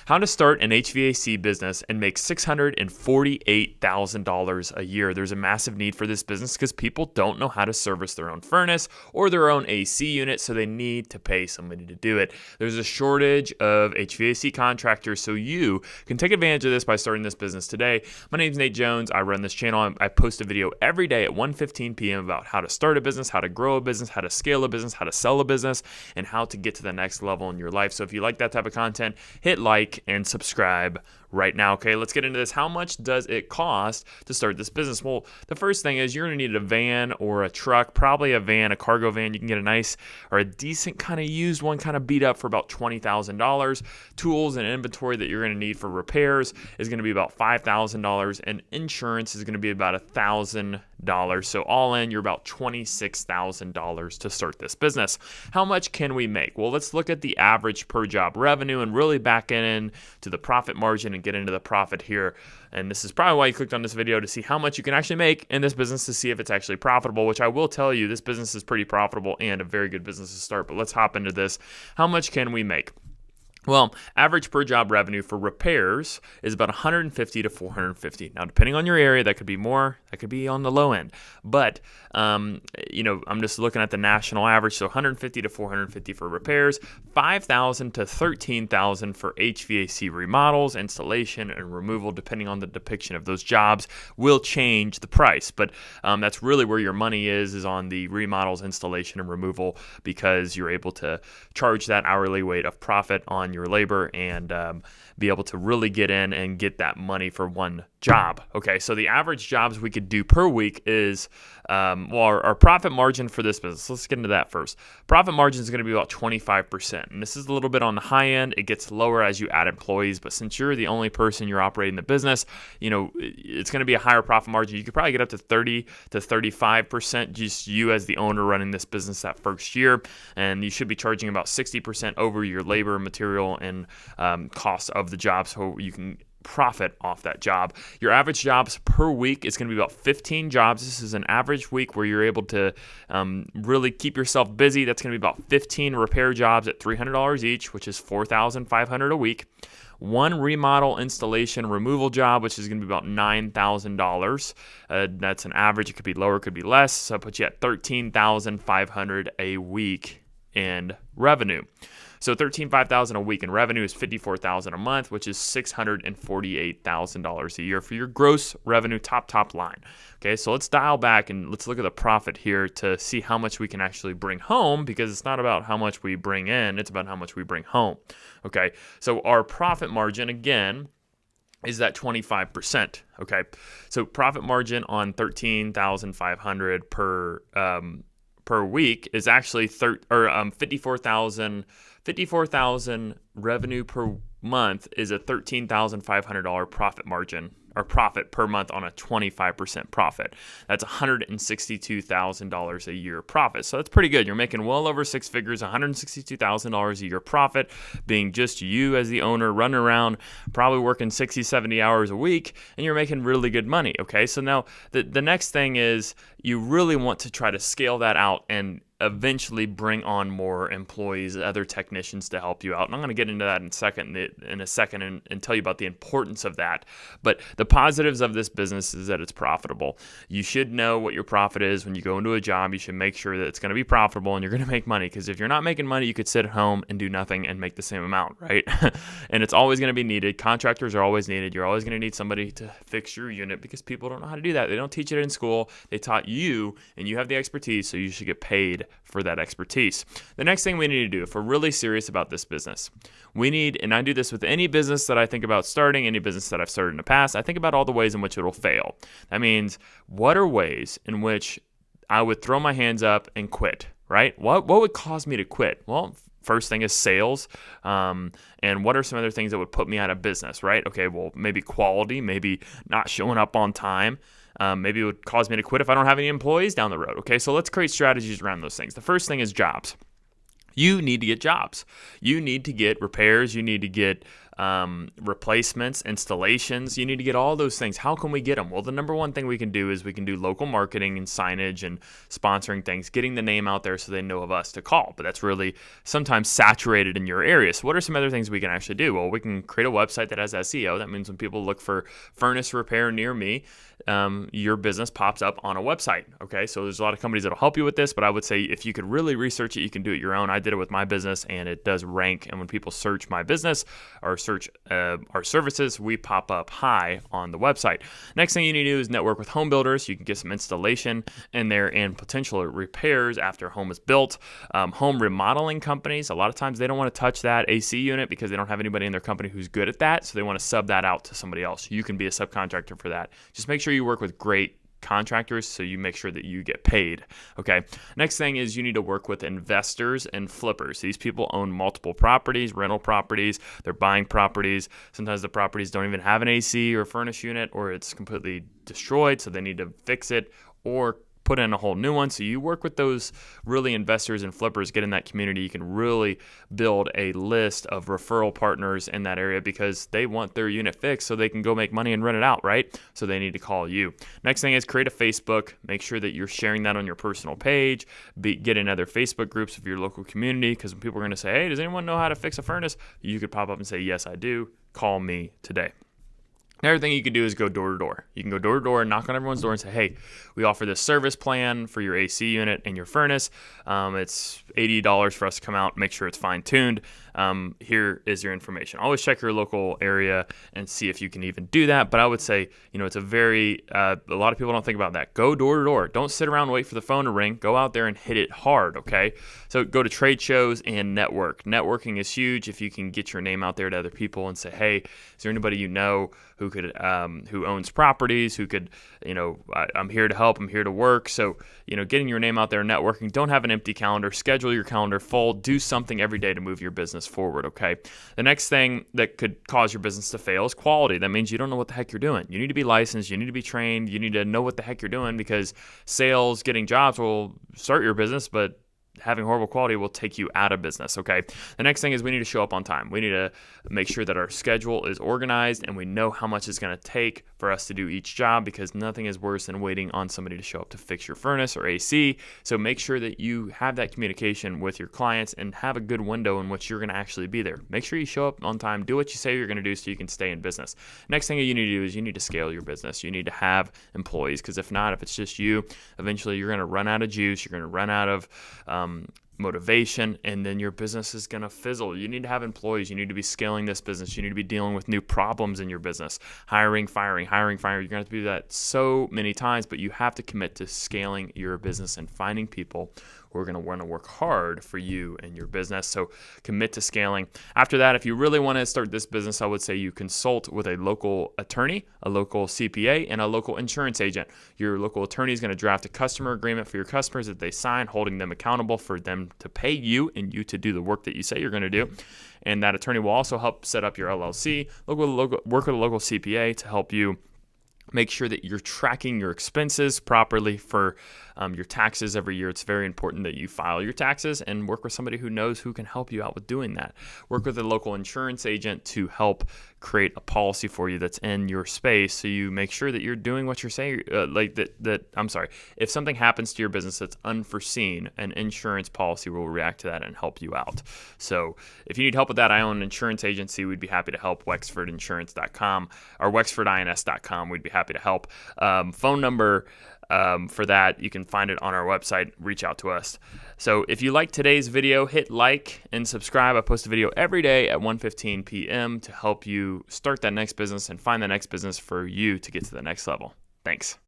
How to start an HVAC business and make $648,000 a year. There's a massive need for this business because people don't know how to service their own furnace or their own AC unit, so they need to pay somebody to do it. There's a shortage of HVAC contractors, so you can take advantage of this by starting this business today. My name is Nate Jones. I run this channel. I post a video every day at 1:15 p.m. about how to start a business, how to grow a business, how to scale a business, how to sell a business, and how to get to the next level in your life. So if you like that type of content, hit like and subscribe right now. Okay, let's get into this. How much does it cost to start this business? Well, the first thing is you're going to need a van or a truck, probably a van, a cargo van. You can get a nice or a decent kind of used one, kind of beat up for about $20,000. Tools and inventory that you're going to need for repairs is going to be about $5,000, and insurance is going to be about $1,000. So all in, you're about $26,000 to start this business. How much can we make? Well, let's look at the average per job revenue and really back in to the profit margin and get into the profit here. And this is probably why you clicked on this video, to see how much you can actually make in this business, to see if it's actually profitable, which I will tell you, this business is pretty profitable and a very good business to start. But let's hop into this. How much can we make? Well, average per job revenue for repairs is about $150 to $450. Now, depending on your area, that could be more, that could be on the low end. But, I'm just looking at the national average. So $150 to $450 for repairs, $5,000 to $13,000 for HVAC remodels, installation, and removal, depending on the depiction of those jobs, will change the price. But that's really where your money is on the remodels, installation, and removal, because you're able to charge that hourly rate of profit on your labor and be able to really get in and get that money for one job. Okay, so the average jobs we could do per week is, our profit margin for this business. Let's get into that first. Profit margin is going to be about 25%. And this is a little bit on the high end. It gets lower as you add employees, but since you're the only person you're operating the business, it's going to be a higher profit margin. You could probably get up to 30 to 35%, just you as the owner running this business that first year. And you should be charging about 60% over your labor, material, and cost of the job, so you can profit off that job. Your average jobs per week is going to be about 15 jobs. This is an average week where you're able to really keep yourself busy. That's going to be about 15 repair jobs at $300 each, which is $4,500 a week. One remodel, installation, removal job, which is going to be about $9,000. That's an average. It could be lower, it could be less. So that puts you at $13,500 a week in revenue. So $13,500 a week in revenue is $54,000 a month, which is $648,000 a year for your gross revenue top line. Okay, so let's dial back and let's look at the profit here to see how much we can actually bring home, because it's not about how much we bring in, it's about how much we bring home. Okay, so our profit margin, again, is that 25%. Okay, so profit margin on $13,500 per week is actually 54,000 revenue per month is a $13,500 profit margin, or profit per month on a 25% profit. That's $162,000 a year profit. So that's pretty good. You're making well over six figures, $162,000 a year profit, being just you as the owner running around, probably working 60, 70 hours a week, and you're making really good money. Okay, so now the next thing is you really want to try to scale that out and eventually bring on more employees, other technicians to help you out. And I'm going to get into that in a second and tell you about the importance of that. But the positives of this business is that it's profitable. You should know what your profit is when you go into a job. You should make sure that it's going to be profitable and you're going to make money, because if you're not making money, you could sit at home and do nothing and make the same amount, right? And it's always going to be needed. Contractors are always needed. You're always going to need somebody to fix your unit, because people don't know how to do that. They don't teach it in school. They taught you, and you have the expertise, so you should get paid for that expertise. The next thing we need to do, if we're really serious about this business, we need, and I do this with any business that I think about starting, any business that I've started in the past, I think about all the ways in which it'll fail. That means, what are ways in which I would throw my hands up and quit, right? What would cause me to quit? Well, first thing is sales. And what are some other things that would put me out of business, right? Okay, well, maybe quality, maybe not showing up on time. Maybe it would cause me to quit if I don't have any employees down the road. Okay, so let's create strategies around those things. The first thing is jobs. You need to get jobs. You need to get repairs. You need to get replacements, installations. You need to get all those things. How can we get them? Well, the number one thing we can do is we can do local marketing and signage and sponsoring things, getting the name out there so they know of us to call. But that's really sometimes saturated in your area. So what are some other things we can actually do? Well, we can create a website that has SEO. That means when people look for furnace repair near me, your business pops up on a website. Okay, so there's a lot of companies that'll help you with this, but I would say if you could really research it, you can do it your own. I did it with my business, and it does rank. And when people search my business or search our services, we pop up high on the website. Next thing you need to do is network with home builders. You can get some installation in there and potential repairs after a home is built. Home remodeling companies, a lot of times they don't want to touch that AC unit because they don't have anybody in their company who's good at that, so they want to sub that out to somebody else. You can be a subcontractor for that. Just make sure you work with great contractors so you make sure that you get paid. Okay. Next thing is you need to work with investors and flippers. These people own multiple properties, rental properties. They're buying properties. Sometimes the properties don't even have an AC or furnace unit, or it's completely destroyed, so they need to fix it or put in a whole new one. So you work with those really investors and flippers, get in that community. You can really build a list of referral partners in that area because they want their unit fixed so they can go make money and rent it out, right? So they need to call you. Next thing is create a Facebook. Make sure that you're sharing that on your personal page. Get in other Facebook groups of your local community, because when people are going to say, hey, does anyone know how to fix a furnace? You could pop up and say, yes, I do. Call me today. Another thing you can do is go door to door. You can go door to door and knock on everyone's door and say, hey, we offer this service plan for your AC unit and your furnace. It's $80 for us to come out, make sure it's fine tuned. Here is your information. Always check your local area and see if you can even do that. But I would say, it's a lot of people don't think about that. Go door to door. Don't sit around and wait for the phone to ring. Go out there and hit it hard, okay? So go to trade shows and network. Networking is huge. If you can get your name out there to other people and say, hey, is there anybody you know who could who owns properties, who could, I'm here to help, I'm here to work. So, getting your name out there, networking. Don't have an empty calendar. Schedule your calendar full. Do something every day to move your business forward, okay? The next thing that could cause your business to fail is quality. That means you don't know what the heck you're doing. You need to be licensed. You need to be trained. You need to know what the heck you're doing, because sales, getting jobs will start your business, but having horrible quality will take you out of business, okay? The next thing is we need to show up on time. We need to make sure that our schedule is organized and we know how much it's going to take for us to do each job, because nothing is worse than waiting on somebody to show up to fix your furnace or AC. So make sure that you have that communication with your clients and have a good window in which you're going to actually be there. Make sure you show up on time. Do what you say you're going to do so you can stay in business. Next thing you need to do is you need to scale your business. You need to have employees, because if not, if it's just you, eventually you're going to run out of juice. You're going to run out of motivation, and then your business is going to fizzle. You need to have employees. You need to be scaling this business. You need to be dealing with new problems in your business. Hiring, firing. You're going to have to do that so many times, but you have to commit to scaling your business and finding people who are going to want to work hard for you and your business. So commit to scaling. After that, if you really want to start this business, I would say you consult with a local attorney, a local CPA, and a local insurance agent. Your local attorney is going to draft a customer agreement for your customers that they sign, holding them accountable for them to pay you and you to do the work that you say you're going to do. And that attorney will also help set up your LLC. Work with a local CPA to help you make sure that you're tracking your expenses properly for your taxes every year. It's very important that you file your taxes, and work with somebody who knows who can help you out with doing that. Work with a local insurance agent to help create a policy for you that's in your space, so you make sure that you're doing what you're saying. If something happens to your business that's unforeseen, an insurance policy will react to that and help you out. So if you need help with that, I own an insurance agency. We'd be happy to help. WexfordInsurance.com or WexfordINS.com. We'd be happy to help. Phone number for that, you can find it on our website. Reach out to us. So if you like today's video, hit like and subscribe. I post a video every day at 1:15 p.m. to help you start that next business and find the next business for you to get to the next level. Thanks.